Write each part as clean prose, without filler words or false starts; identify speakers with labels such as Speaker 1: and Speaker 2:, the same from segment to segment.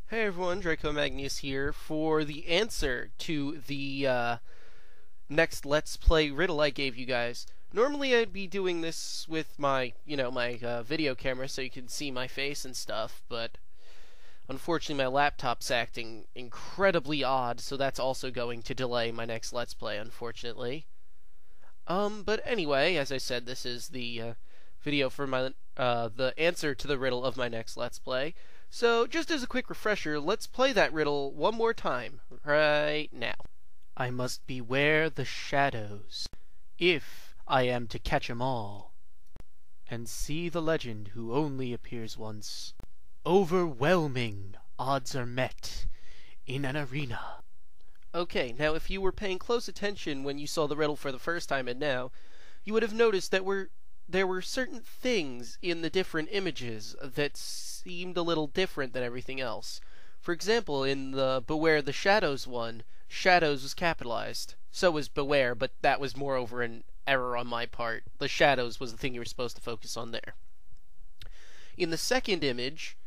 Speaker 1: Hey everyone, Draco Magnius here for the answer to the next Let's Play riddle I gave you guys. Normally I'd be doing this with my, video camera so you can see my face and stuff, but unfortunately my laptop's acting incredibly odd, so that's also going to delay my next Let's Play, unfortunately. But anyway, as I said, this is the video for my the answer to the riddle of my next Let's Play. So, just as a quick refresher, let's play that riddle one more time, right now. I must beware the shadows, if I am to catch 'em all, and see the legend who only appears once. Overwhelming odds are met in an arena. Okay, now if you were paying close attention when you saw the riddle for the first time and now, you would have noticed that there were certain things in the different images that seemed a little different than everything else. For example, in the Beware the Shadows one, Shadows was capitalized. So was Beware, but that was moreover an error on my part. The Shadows was the thing you were supposed to focus on there. In the second image,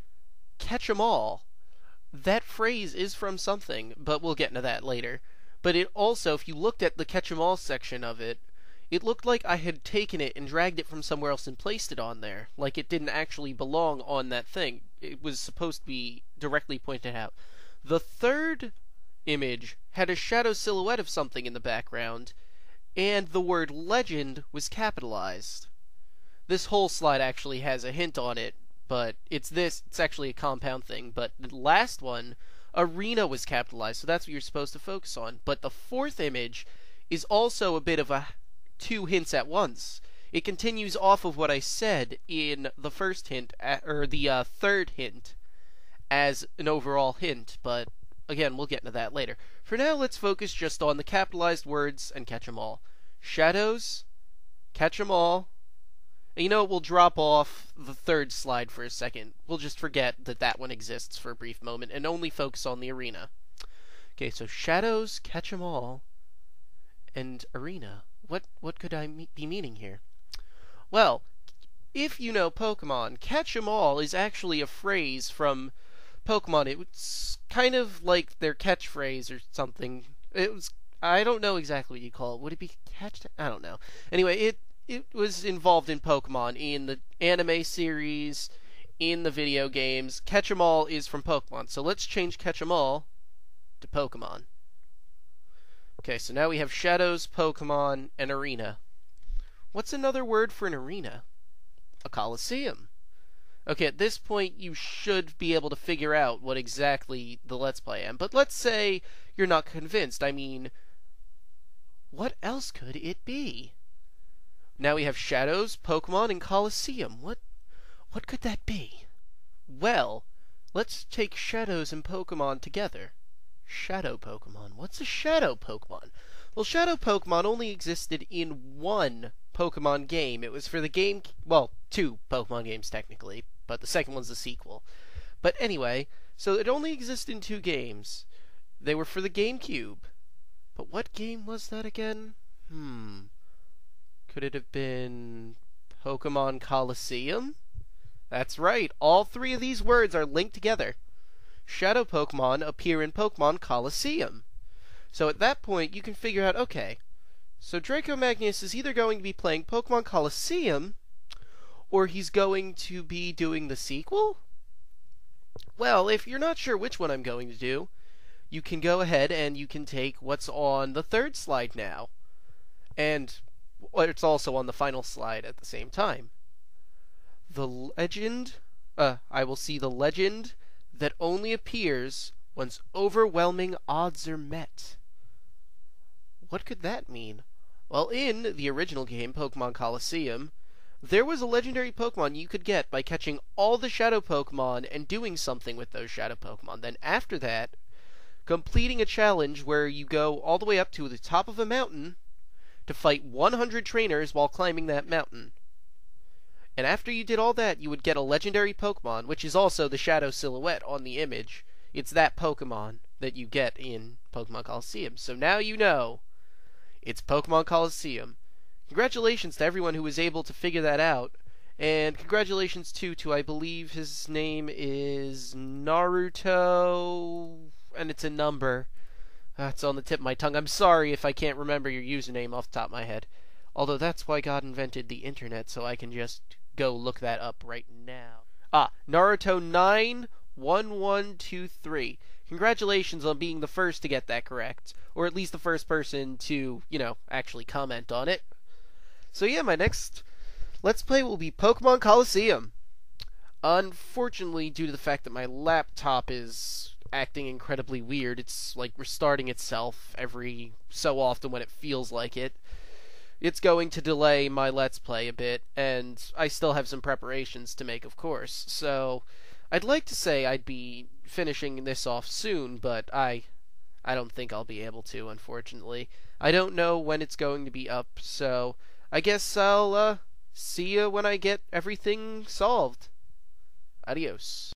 Speaker 1: Catch 'em all. That phrase is from something, but we'll get into that later. But it also, if you looked at the Catch 'em all section of it, it looked like I had taken it and dragged it from somewhere else and placed it on there. Like it didn't actually belong on that thing. It was supposed to be directly pointed out. The third image had a shadow silhouette of something in the background, and the word legend was capitalized. This whole slide actually has a hint on it, but it's actually a compound thing. But the last one, arena, was capitalized, so that's what you're supposed to focus on. But the fourth image is also a bit of a two hints at once. It continues off of what I said in the first hint, or the third hint, as an overall hint, but again, we'll get into that later. For now, let's focus just on the capitalized words and catch 'em all. Shadows, catch 'em all. And we'll drop off the third slide for a second. We'll just forget that that one exists for a brief moment and only focus on the arena. Okay, so shadows, catch 'em all, and arena. What could I be meaning here? Well, if you know Pokemon, catch 'em all is actually a phrase from Pokemon. It's kind of like their catchphrase or something. I don't know exactly what you call it. Would it be catch? I don't know. Anyway, it was involved in Pokemon, in the anime series, in the video games. Catch 'em all is from Pokemon. So let's change catch 'em all to Pokemon. Okay, so now we have shadows, Pokemon, and arena. What's another word for an arena? A coliseum. Okay, at this point you should be able to figure out what exactly the Let's Play am. But let's say you're not convinced. I mean, what else could it be? Now we have shadows, Pokemon, and coliseum. What could that be? Well, let's take shadows and Pokemon together. Shadow Pokemon. What's a shadow Pokemon? Well, shadow Pokemon only existed in one Pokemon game. It was for the game, well, two Pokemon games technically, but the second one's the sequel. But anyway, so it only existed in two games. They were for the GameCube. But what game was that again? Could it have been Pokemon Coliseum? That's right. All three of these words are linked together. Shadow Pokemon appear in Pokemon Coliseum. So at that point, you can figure out, okay, so Draco Magnius is either going to be playing Pokemon Coliseum, or he's going to be doing the sequel? Well, if you're not sure which one I'm going to do, you can go ahead and you can take what's on the third slide now. And it's also on the final slide at the same time. The legend, I will see the legend that only appears once overwhelming odds are met. What could that mean? Well, in the original game, Pokemon Coliseum, there was a legendary Pokemon you could get by catching all the Shadow Pokemon and doing something with those Shadow Pokemon. Then after that, completing a challenge where you go all the way up to the top of a mountain to fight 100 trainers while climbing that mountain. And after you did all that, you would get a legendary Pokemon, which is also the shadow silhouette on the image. It's that Pokemon that you get in Pokemon Coliseum. So now you know. It's Pokemon Coliseum. Congratulations to everyone who was able to figure that out. And congratulations too to, I believe his name is Naruto, and it's a number. It's on the tip of my tongue. I'm sorry if I can't remember your username off the top of my head. Although that's why God invented the internet, so I can just go look that up right now. Naruto91123. Congratulations on being the first to get that correct. Or at least the first person to, actually comment on it. So yeah, my next Let's Play will be Pokemon Coliseum. Unfortunately, due to the fact that my laptop is acting incredibly weird, it's like restarting itself every so often when it feels like it. It's going to delay my Let's Play a bit, and I still have some preparations to make, of course. So, I'd like to say I'd be finishing this off soon, but I don't think I'll be able to, unfortunately. I don't know when it's going to be up, so I guess I'll see you when I get everything solved. Adios.